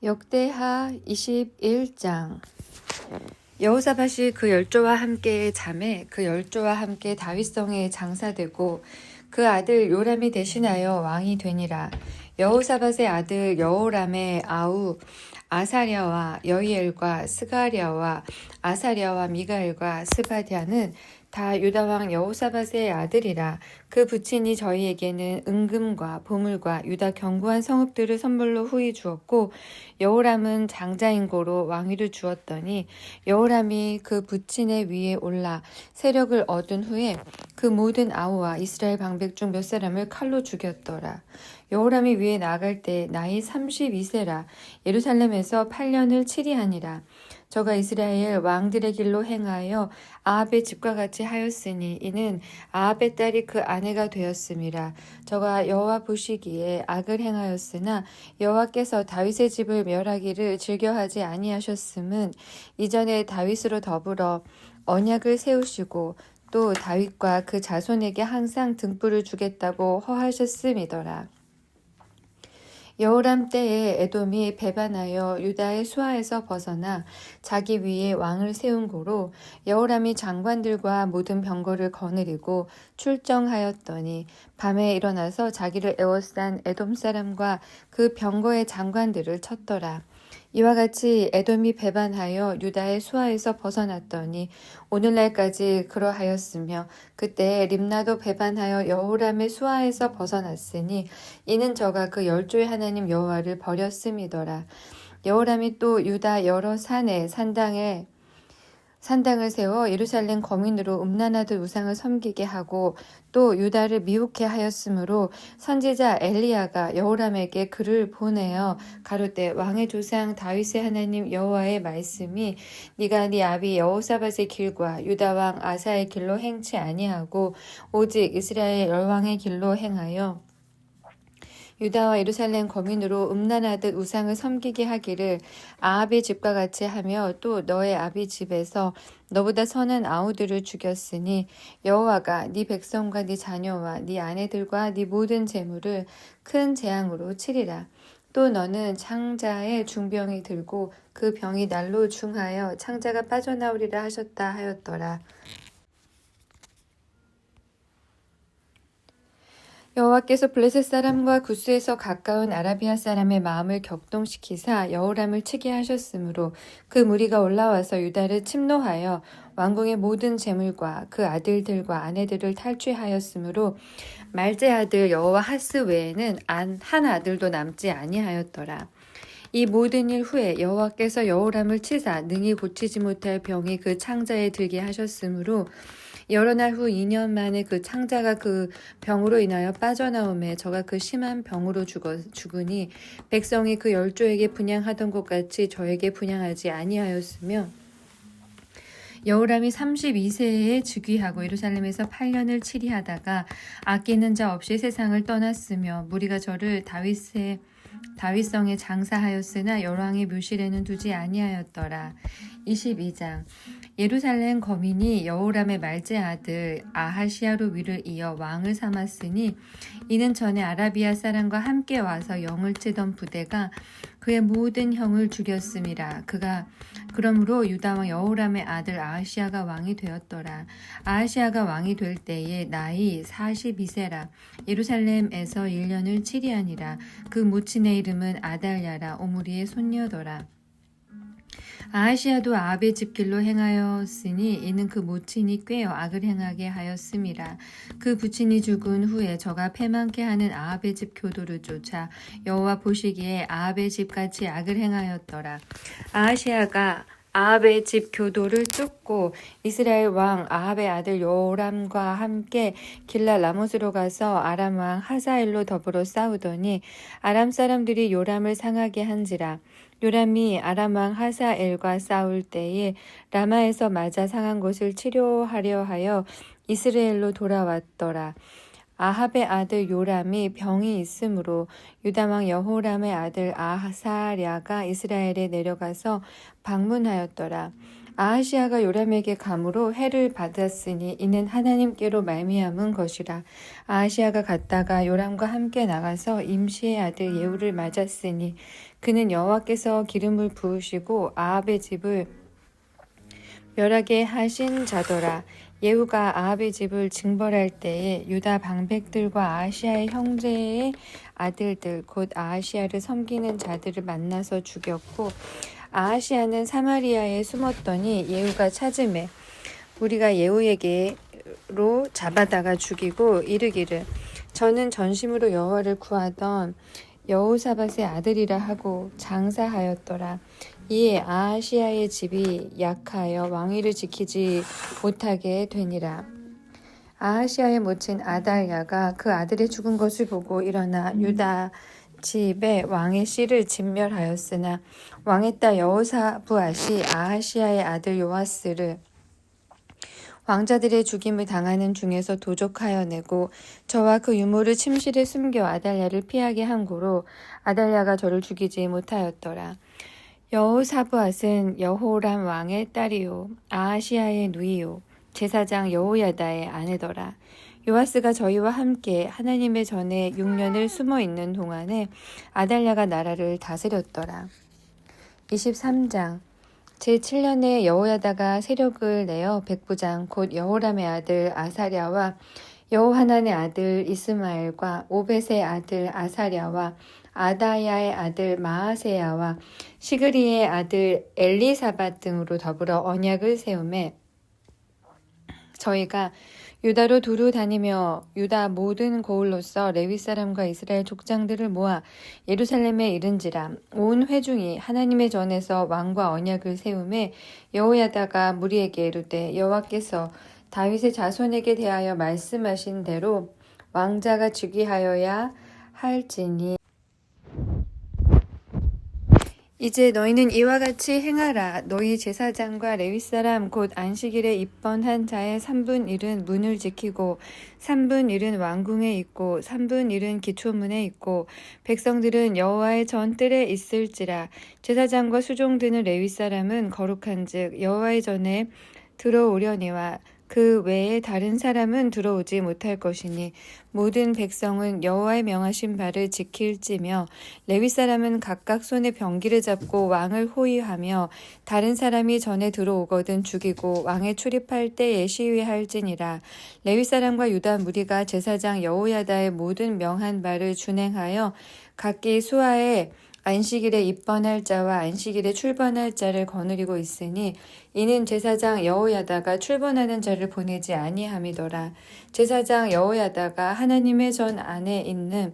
역대하 21장. 여호사밧이 그 열조와 함께 잠에 그 열조와 함께 다윗성에 장사되고 그 아들 요람이 대신하여 왕이 되니라. 여호사밧의 아들 여호람의 아우 아사랴와 여이엘과 스가랴와 아사랴와 미가엘과 스바디아는 다 유다왕 여호사밧의 아들이라. 그 부친이 저희에게는 은금과 보물과 유다 견고한 성읍들을 선물로 후히 주었고 여호람은 장자인 고로 왕위를 주었더니 여호람이 그 부친의 위에 올라 세력을 얻은 후에 그 모든 아우와 이스라엘 방백 중 몇 사람을 칼로 죽였더라. 여호람이 위에 나아갈 때 나이 32세라. 예루살렘에서 8년을 치리하니라. 저가 이스라엘 왕들의 길로 행하여 아합의 집과 같이 하였으니 이는 아합의 딸이 그 아내가 되었음이라. 저가 여호와 보시기에 악을 행하였으나 여호와께서 다윗의 집을 멸하기를 즐겨하지 아니하셨음은 이전에 다윗으로 더불어 언약을 세우시고 또 다윗과 그 자손에게 항상 등불을 주겠다고 허하셨음이더라. 여호람 때에 에돔이 배반하여 유다의 수하에서 벗어나 자기 위에 왕을 세운 고로 여호람이 장관들과 모든 병거를 거느리고 출정하였더니 밤에 일어나서 자기를 에워싼 에돔 사람과 그 병거의 장관들을 쳤더라. 이와 같이 에돔이 배반하여 유다의 수하에서 벗어났더니 오늘날까지 그러하였으며 그때 림나도 배반하여 여호람의 수하에서 벗어났으니 이는 저가 그 열조의 하나님 여호와를 버렸음이더라. 여호람이 또 유다 여러 산에 산당을 세워 예루살렘 거민으로 음란하듯 우상을 섬기게 하고 또 유다를 미혹해 하였으므로 선지자 엘리야가 여호람에게 글을 보내어 가로되 왕의 조상 다윗의 하나님 여호와의 말씀이 네가 네 아비 여호사밧의 길과 유다 왕 아사의 길로 행치 아니하고 오직 이스라엘 열왕의 길로 행하여 유다와 예루살렘 거민으로 음란하듯 우상을 섬기게 하기를 아합의 집과 같이 하며 또 너의 아비 집에서 너보다 선한 아우들을 죽였으니 여호와가 네 백성과 네 자녀와 네 아내들과 네 모든 재물을 큰 재앙으로 치리라. 또 너는 창자의 중병이 들고 그 병이 날로 중하여 창자가 빠져나오리라 하셨다 하였더라. 여호와께서 블레셋 사람과 구스에서 가까운 아라비아 사람의 마음을 격동시키사 여호람을 치게 하셨으므로 그 무리가 올라와서 유다를 침노하여 왕궁의 모든 재물과 그 아들들과 아내들을 탈취하였으므로 말제 아들 여호와하스 외에는 한 아들도 남지 아니하였더라. 이 모든 일 후에 여호와께서 여호람을 치사 능히 고치지 못할 병이 그 창자에 들게 하셨으므로 여러 날 후 2년 만에 그 창자가 그 병으로 인하여 빠져나오매 저가 그 심한 병으로 죽으니 백성이 그 열조에게 분향하던 것 같이 저에게 분향하지 아니하였으며 여호람이 32세에 즉위하고 예루살렘에서 8년을 치리하다가 아끼는 자 없이 세상을 떠났으며 무리가 저를 다윗성에 장사하였으나 열왕의 묘실에는 두지 아니하였더라. 22장. 예루살렘 거민이 여호람의 말제 아들 아하시아로 위를 이어 왕을 삼았으니 이는 전에 아라비아 사람과 함께 와서 영을 치던 부대가 그의 모든 형을 죽였음이라. 그가 그러므로 유다 왕 여호람의 아들 아하시아가 왕이 되었더라. 아하시아가 왕이 될 때에 나이 42세라. 예루살렘에서 1년을 치리하니라. 그 모친의 이름은 아달랴라. 오므리의 손녀더라. 아하시아도 아합의 집 길로 행하였으니 이는 그 모친이 꾀어 악을 행하게 하였음이라. 그 부친이 죽은 후에 저가 패망케 하는 아합의 집 교도를 쫓아 여호와 보시기에 아합의 집같이 악을 행하였더라. 아하시아가 아합의 집 교도를 쫓고 이스라엘 왕 아합의 아들 요람과 함께 길라 라못으로 가서 아람 왕 하사엘로 더불어 싸우더니 아람 사람들이 요람을 상하게 한지라. 요람이 아람 왕 하사엘과 싸울 때에 라마에서 맞아 상한 곳을 치료하려 하여 이스라엘로 돌아왔더라. 아합의 아들 요람이 병이 있으므로 유다 왕 여호람의 아들 아사랴가 이스라엘에 내려가서 방문하였더라. 아하시아가 요람에게 감으로 해를 받았으니 이는 하나님께로 말미암은 것이라. 아하시아가 갔다가 요람과 함께 나가서 임시의 아들 예후를 맞았으니 그는 여호와께서 기름을 부으시고 아합의 집을 멸하게 하신 자더라. 예후가 아합의 집을 징벌할 때에 유다 방백들과 아하시아의 형제의 아들들 곧 아하시아를 섬기는 자들을 만나서 죽였고 아하시아는 사마리아에 숨었더니 예후가 찾음에 우리가 예후에게로 잡아다가 죽이고 이르기를 저는 전심으로 여호와를 구하던 여호사밧의 아들이라 하고 장사하였더라. 이에 아하시아의 집이 약하여 왕위를 지키지 못하게 되니라. 아하시아의 모친 아달랴가 그 아들의 죽은 것을 보고 일어나 유다 집에 왕의 씨를 진멸하였으나 왕의 딸 여호사부앗이 아하시아의 아들 요아스를 왕자들의 죽임을 당하는 중에서 도적하여 내고 저와 그 유모를 침실에 숨겨 아달랴를 피하게 한 고로 아달랴가 저를 죽이지 못하였더라. 여호사부앗은 여호람 왕의 딸이요 아하시아의 누이요 제사장 여호야다의 아내더라. 요아스가 저희와 함께 하나님의 전에 6년을 숨어 있는 동안에 아달랴가 나라를 다스렸더라. 23장 제7년에 여호야다가 세력을 내어 백부장 곧 여호람의 아들 아사랴와 여호하난의 아들 이스마엘과 오벳의 아들 아사랴와 아다야의 아들 마아세야와 시그리의 아들 엘리사밧 등으로 더불어 언약을 세우매 저희가 유다로 두루 다니며 유다 모든 고을로서 레위 사람과 이스라엘 족장들을 모아 예루살렘에 이른지라 온 회중이 하나님의 전에서 왕과 언약을 세우매 여호야다가 무리에게 이르되 여호와께서 다윗의 자손에게 대하여 말씀하신 대로 왕자가 즉위하여야 할지니 이제 너희는 이와 같이 행하라. 너희 제사장과 레위 사람 곧 안식일에 입번한 자의 3분 1은 문을 지키고 3분 1은 왕궁에 있고 3분 1은 기초문에 있고 백성들은 여호와의 전뜰에 있을지라. 제사장과 수종드는 레위 사람은 거룩한즉 여호와의 전에 들어오려니와 그 외에 다른 사람은 들어오지 못할 것이니 모든 백성은 여호와의 명하신 바를 지킬지며 레위 사람은 각각 손에 병기를 잡고 왕을 호위하며 다른 사람이 전에 들어오거든 죽이고 왕에 출입할 때에 시위할지니라. 레위 사람과 유다 무리가 제사장 여호야다의 모든 명한 바를 준행하여 각기 수하에 안식일에 입번할 자와 안식일에 출번할 자를 거느리고 있으니 이는 제사장 여호야다가 출번하는 자를 보내지 아니함이더라. 제사장 여호야다가 하나님의 전 안에 있는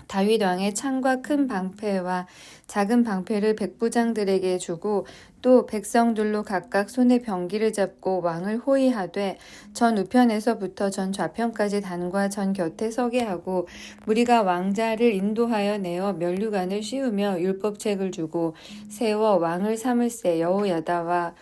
다윗 왕의 창과 큰 방패와 작은 방패를 백부장들에게 주고 또 백성들로 각각 손에 병기를 잡고 왕을 호위하되 전 우편에서부터 전 좌편까지 단과 전 곁에 서게 하고 무리가 왕자를 인도하여 내어 면류관을 씌우며 율법책을 주고 세워 왕을 삼을세 여호야다와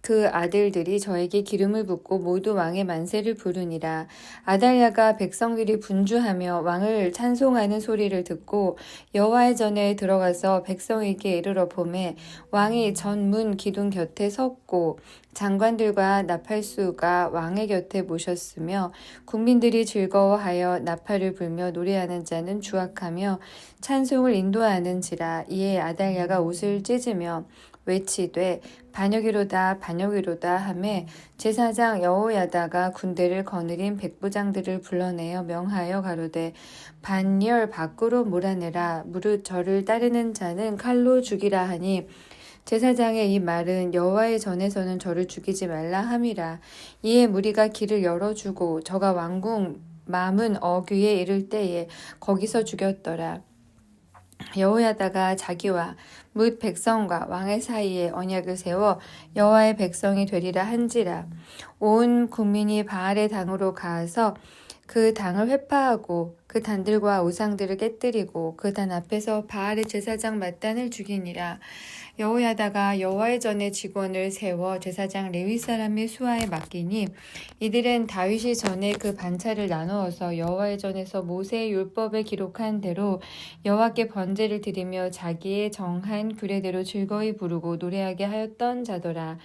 그 아들들이 저에게 기름을 붓고 모두 왕의 만세를 부르니라. 아달랴가 백성들이 분주하며 왕을 찬송하는 소리를 듣고 여호와의 전에 들어가서 백성에게 이르러 보매 왕이 전문 기둥 곁에 섰고 장관들과 나팔수가 왕의 곁에 모셨으며 국민들이 즐거워하여 나팔을 불며 노래하는 자는 주악하며 찬송을 인도하는지라. 이에 아달랴가 옷을 찢으며 외치되 반역이로다 반역이로다 하매 제사장 여호야다가 군대를 거느린 백부장들을 불러내어 명하여 가로되 반열 밖으로 몰아내라. 무릇 저를 따르는 자는 칼로 죽이라 하니 제사장의 이 말은 여호와의 전에서는 저를 죽이지 말라 함이라. 이에 무리가 길을 열어주고 저가 왕궁 맘은 어귀에 이를 때에 거기서 죽였더라. 여호야다가 자기와 뭇 백성과 왕의 사이에 언약을 세워 여호와의 백성이 되리라 한지라. 온 국민이 바알의 당으로 가서 그 당을 회파하고 그 단들과 우상들을 깨뜨리고 그 단 앞에서 바알의 제사장 맏단을 죽이니라. 여호야다가 여호와의 전에 직원을 세워 제사장 레위 사람의 수하에 맡기니 이들은 다윗이 전에 그 반차를 나누어서 여호와의 전에서 모세의 율법에 기록한 대로 여호와께 번제를 드리며 자기의 정한 규례대로 즐거이 부르고 노래하게 하였던 자더라.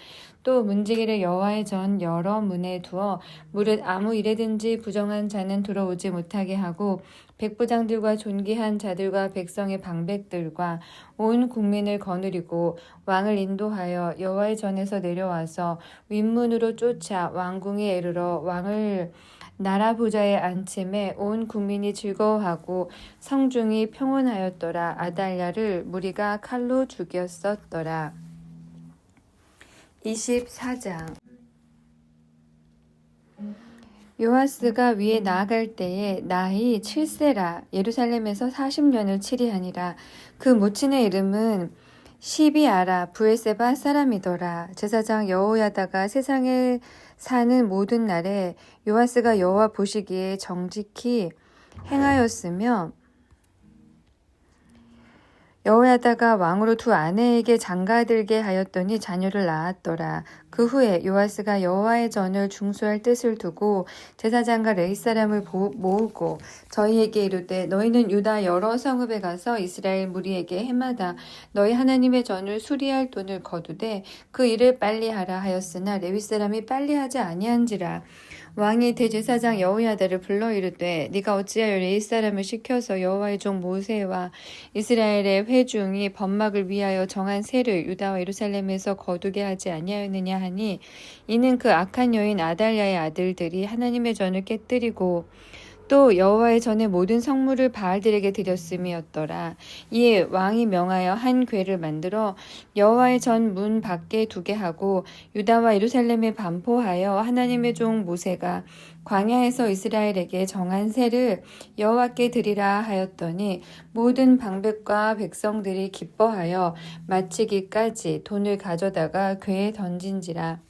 또 문지기를 여호와의 전 여러 문에 두어 무릇 아무 일에든지 부정한 자는 들어오지 못하게 하고 백부장들과 존귀한 자들과 백성의 방백들과 온 국민을 거느리고 왕을 인도하여 여호와의 전에서 내려와서 윗문으로 쫓아 왕궁에 이르러 왕을 나라 보좌에 앉힘에 온 국민이 즐거워하고 성중이 평온하였더라. 아달랴를 무리가 칼로 죽였었더라. 24장. 요아스가 위에 나아갈 때에 나이 7세라. 예루살렘에서 40년을 치리하니라. 그 모친의 이름은 시비아라 브엘세바 사람이더라. 제사장 여호야다가 세상에 사는 모든 날에 요아스가 여호와 보시기에 정직히 행하였으며 여호야다가 왕으로 두 아내에게 장가들게 하였더니 자녀를 낳았더라. 그 후에 요아스가 여호와의 전을 중수할 뜻을 두고 제사장과 레위 사람을 모으고 저희에게 이르되 너희는 유다 여러 성읍에 가서 이스라엘 무리에게 해마다 너희 하나님의 전을 수리할 돈을 거두되 그 일을 빨리 하라 하였으나 레위 사람이 빨리 하지 아니한지라. 왕이 대제사장 여호야다를 불러 이르되 네가 어찌하여 레위 사람을 시켜서 여호와의 종 모세와 이스라엘의 회중이 번막을 위하여 정한 세를 유다와 예루살렘에서 거두게 하지 아니하였느냐 하니 이는 그 악한 여인 아달랴의 아들들이 하나님의 전을 깨뜨리고 또 여호와의 전의 모든 성물을 바알들에게 드렸음이었더라. 이에 왕이 명하여 한 궤를 만들어 여호와의 전 문 밖에 두게 하고 유다와 예루살렘에 반포하여 하나님의 종 모세가 광야에서 이스라엘에게 정한 세를 여호와께 드리라 하였더니 모든 방백과 백성들이 기뻐하여 마치기까지 돈을 가져다가 궤에 던진지라.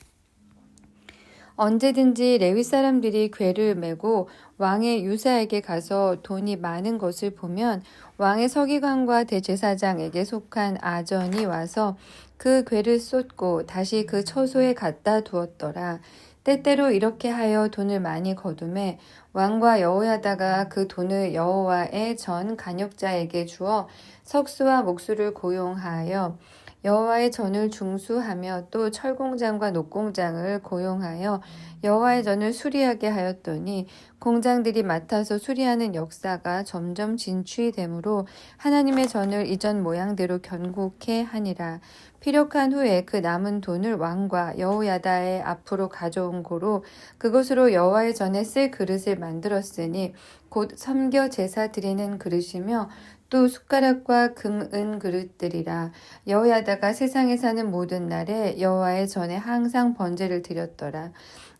언제든지 레위 사람들이 궤를 메고 왕의 유사에게 가서 돈이 많은 것을 보면 왕의 서기관과 대제사장에게 속한 아전이 와서 그 궤를 쏟고 다시 그 처소에 갖다 두었더라. 때때로 이렇게 하여 돈을 많이 거두매 왕과 여호야다가 그 돈을 여호와의 전 간역자에게 주어 석수와 목수를 고용하여 여호와의 전을 중수하며 또 철공장과 녹공장을 고용하여 여호와의 전을 수리하게 하였더니 공장들이 맡아서 수리하는 역사가 점점 진취되므로 하나님의 전을 이전 모양대로 견고케 하니라. 피력한 후에 그 남은 돈을 왕과 여호야다의 앞으로 가져온 고로 그것으로 여호와의 전에 쓸 그릇을 만들었으니 곧 섬겨 제사 드리는 그릇이며 또 숟가락과 금은 그릇들이라. 여호야다가 세상에 사는 모든 날에 여호와의 전에 항상 번제를 드렸더라.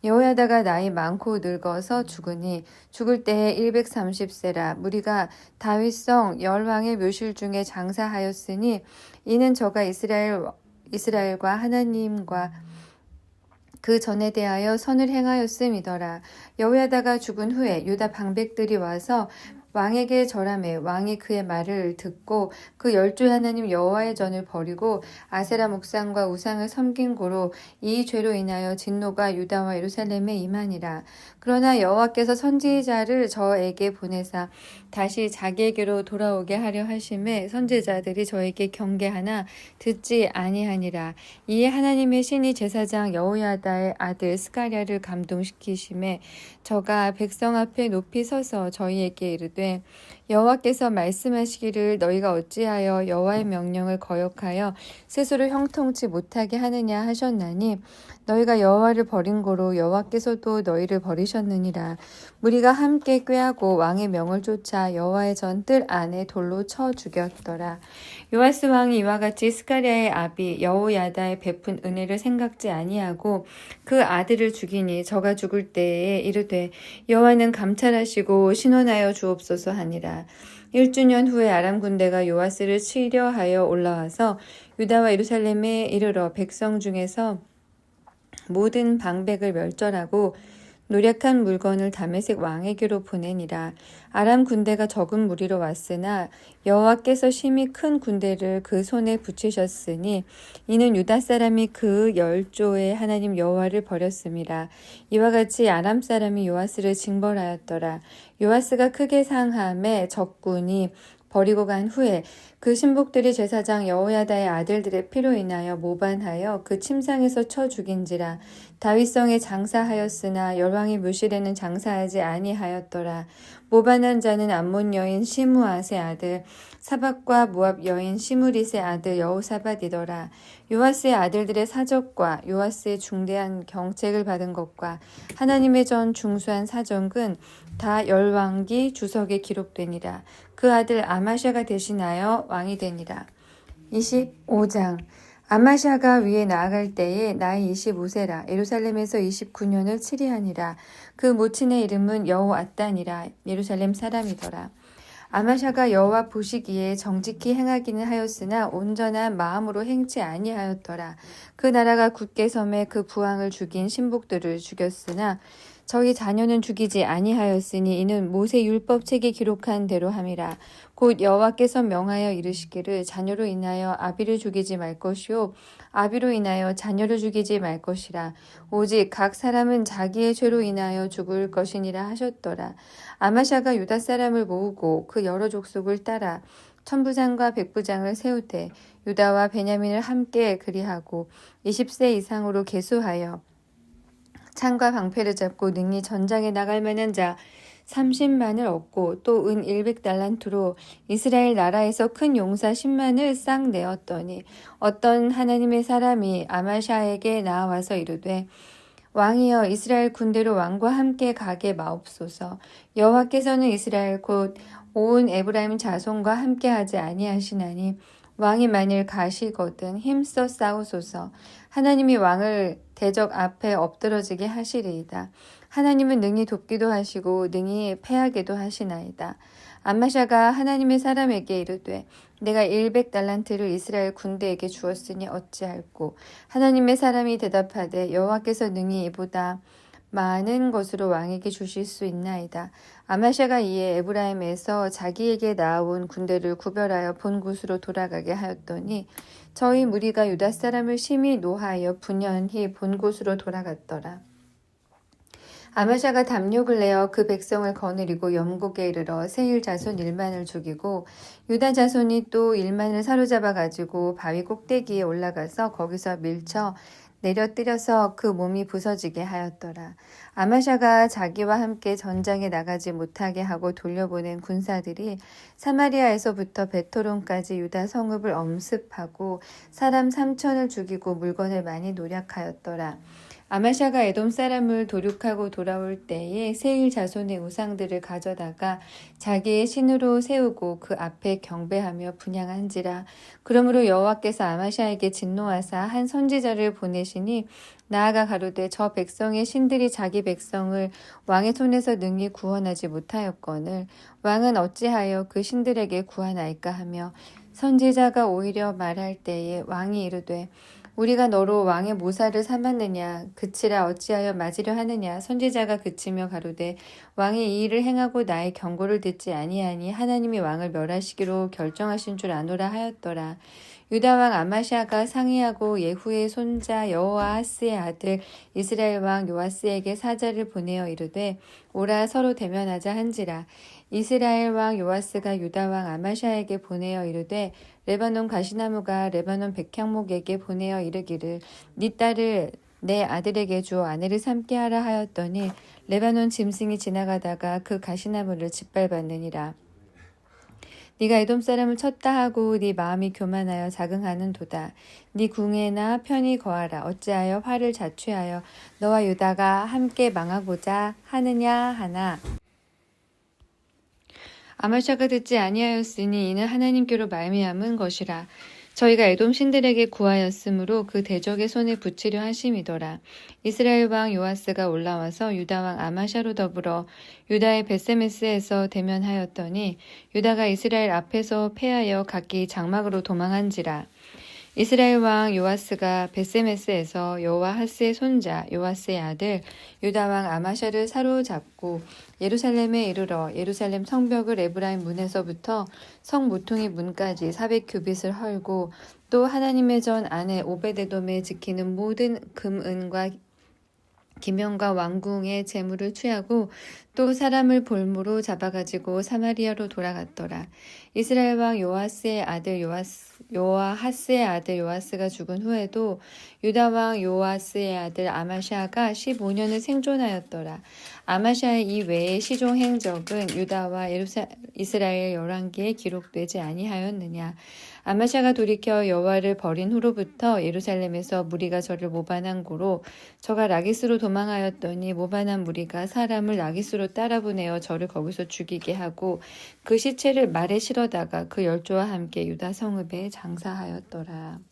여호야다가 나이 많고 늙어서 죽으니 죽을 때에 130세라. 무리가 다윗성 열왕의 묘실 중에 장사하였으니 이는 저가 이스라엘과 하나님과 그 전에 대하여 선을 행하였음이더라. 여호야다가 죽은 후에 유다 방백들이 와서 왕에게 절하매 왕이 그의 말을 듣고 그 열조의 하나님 여호와의 전을 버리고 아세라 목상과 우상을 섬긴 고로 이 죄로 인하여 진노가 유다와 예루살렘에 임하니라. 그러나 여호와께서 선지자를 저에게 보내사 다시 자기에게로 돌아오게 하려 하심에 선지자들이 저에게 경계하나 듣지 아니하니라. 이에 하나님의 신이 제사장 여호야다의 아들 스가랴를 감동시키심에 저가 백성 앞에 높이 서서 저희에게 이르되 여호와께서 말씀하시기를 너희가 어찌하여 여호와의 명령을 거역하여 스스로 형통치 못하게 하느냐 하셨나니 너희가 여호와를 버린 고로 여호와께서도 너희를 버리셨느니라. 무리가 함께 꾀하고 왕의 명을 쫓아 여호와의 전 뜰 안에 돌로 쳐 죽였더라. 요아스 왕이 이와 같이 스가랴의 아비 여호야다의 베푼 은혜를 생각지 아니하고 그 아들을 죽이니 저가 죽을 때에 이르되 여호와는 감찰하시고 신원하여 주옵소서 하니라. 1주년 후에 아람 군대가 요아스를 치려 하여 올라와서 유다와 예루살렘에 이르러 백성 중에서 모든 방백을 멸절하고 노력한 물건을 다메섹 왕에게로 보내니라. 아람 군대가 적은 무리로 왔으나 여호와께서 심히 큰 군대를 그 손에 붙이셨으니 이는 유다 사람이 그 열조의 하나님 여호와를 버렸음이라. 이와 같이 아람 사람이 요아스를 징벌하였더라. 요아스가 크게 상함에 적군이 버리고 간 후에 그 신복들이 제사장 여호야다의 아들들의 피로 인하여 모반하여 그 침상에서 쳐 죽인지라. 다윗성에 장사하였으나 열왕의 묘실에는 장사하지 아니하였더라. 모반한 자는 암몬 여인 시므앗의 아들 사박과 모압 여인 시므릿의 아들 여호사밧이더라. 요아스의 아들들의 사적과 요아스의 중대한 경책을 받은 것과 하나님의 전 중수한 사정은 다 열왕기 주석에 기록되니라. 그 아들 아마샤가 대신하여 왕이 되니라. 25장. 아마샤가 위에 나아갈 때에 나이 25세라. 예루살렘에서 29년을 치리하니라. 그 모친의 이름은 여호앗단이라. 예루살렘 사람이더라. 아마샤가 여호와 보시기에 정직히 행하기는 하였으나 온전한 마음으로 행치 아니하였더라. 그 나라가 굳게 섬에 그 부왕을 죽인 신복들을 죽였으나 저희 자녀는 죽이지 아니하였으니 이는 모세 율법책에 기록한 대로 함이라. 곧 여호와께서 명하여 이르시기를 자녀로 인하여 아비를 죽이지 말 것이요 아비로 인하여 자녀를 죽이지 말 것이라. 오직 각 사람은 자기의 죄로 인하여 죽을 것이니라 하셨더라. 아마샤가 유다 사람을 모으고 그 여러 족속을 따라 천부장과 백부장을 세우되 유다와 베냐민을 함께 그리하고 20세 이상으로 계수하여 창과 방패를 잡고 능히 전장에 나갈 만한 자 30만을 얻고 또 은 100달란트로 이스라엘 나라에서 큰 용사 10만을 싹 내었더니 어떤 하나님의 사람이 아마샤에게 나와서 이르되 왕이여 이스라엘 군대로 왕과 함께 가게 마옵소서. 여호와께서는 이스라엘 곧 온 에브라임 자손과 함께 하지 아니하시나니 왕이 만일 가시거든 힘써 싸우소서. 하나님이 왕을 대적 앞에 엎드러지게 하시리이다. 하나님은 능히 돕기도 하시고 능히 패하게도 하시나이다. 아마샤가 하나님의 사람에게 이르되 내가 100달란트를 이스라엘 군대에게 주었으니 어찌할꼬. 하나님의 사람이 대답하되 여호와께서 능히 이보다 많은 것으로 왕에게 주실 수 있나이다. 아마샤가 이에 에브라임에서 자기에게 나아온 군대를 구별하여 본 곳으로 돌아가게 하였더니 저희 무리가 유다 사람을 심히 노하여 분연히 본 곳으로 돌아갔더라. 아마샤가 담력을 내어 그 백성을 거느리고 염곡에 이르러 세일 자손 1만을 죽이고 유다 자손이 또 1만을 사로잡아 가지고 바위 꼭대기에 올라가서 거기서 밀쳐 내려뜨려서 그 몸이 부서지게 하였더라. 아마샤가 자기와 함께 전장에 나가지 못하게 하고 돌려보낸 군사들이 사마리아에서부터 베토론까지 유다 성읍을 엄습하고 사람 3천을 죽이고 물건을 많이 노략하였더라. 아마샤가 에돔 사람을 도륙하고 돌아올 때에 세일 자손의 우상들을 가져다가 자기의 신으로 세우고 그 앞에 경배하며 분향한지라. 그러므로 여호와께서 아마샤에게 진노하사 한 선지자를 보내시니 나아가 가로되 저 백성의 신들이 자기 백성을 왕의 손에서 능히 구원하지 못하였거늘 왕은 어찌하여 그 신들에게 구하나이까 하며 선지자가 오히려 말할 때에 왕이 이르되 우리가 너로 왕의 모사를 삼았느냐 그치라 어찌하여 맞으려 하느냐. 선지자가 그치며 가로되 왕이 이 일을 행하고 나의 경고를 듣지 아니하니 하나님이 왕을 멸하시기로 결정하신 줄 아노라 하였더라. 유다 왕 아마샤가 상의하고 예후의 손자 여호아하스의 아들 이스라엘 왕 요아스에게 사자를 보내어 이르되 오라 서로 대면하자 한지라. 이스라엘 왕 요아스가 유다 왕 아마샤에게 보내어 이르되 레바논 가시나무가 레바논 백향목에게 보내어 이르기를 네 딸을 내 아들에게 주어 아내를 삼게 하라 하였더니 레바논 짐승이 지나가다가 그 가시나무를 짓밟았느니라. 네가 에돔 사람을 쳤다 하고 네 마음이 교만하여 자긍하는 도다. 네 궁에나 편히 거하라. 어찌하여 화를 자취하여 너와 유다가 함께 망하고자 하느냐 하나. 아마샤가 듣지 아니하였으니 이는 하나님께로 말미암은 것이라. 저희가 에돔 신들에게 구하였으므로 그 대적의 손에 붙이려 하심이더라. 이스라엘 왕 요아스가 올라와서 유다 왕 아마샤로 더불어 유다의 베세메스에서 대면하였더니 유다가 이스라엘 앞에서 패하여 각기 장막으로 도망한지라. 이스라엘 왕 요아스가 베세메스에서 여호아하스의 손자 요아스의 아들 유다 왕 아마샤를 사로잡고 예루살렘에 이르러 예루살렘 성벽을 에브라임 문에서부터 성 모퉁이 문까지 400규빗을 헐고 또 하나님의 전 안에 오베데돔에 지키는 모든 금, 은과 기명과 왕궁의 재물을 취하고 또 사람을 볼모로 잡아가지고 사마리아로 돌아갔더라. 이스라엘 왕 요아스의 아들 요아하스의 아들 요아스가 죽은 후에도 유다 왕 요아스의 아들 아마샤가 15년을 생존하였더라. 아마샤의 이 외의 시종 행적은 유다와 이스라엘 열왕기에 기록되지 아니하였느냐. 아마샤가 돌이켜 여호와를 버린 후로부터 예루살렘에서 무리가 저를 모반한 고로 저가 라기스로 도망하였더니 모반한 무리가 사람을 라기스로 따라보내어 저를 거기서 죽이게 하고 그 시체를 말에 실어다가 그 열조와 함께 유다 성읍에 장사하였더라.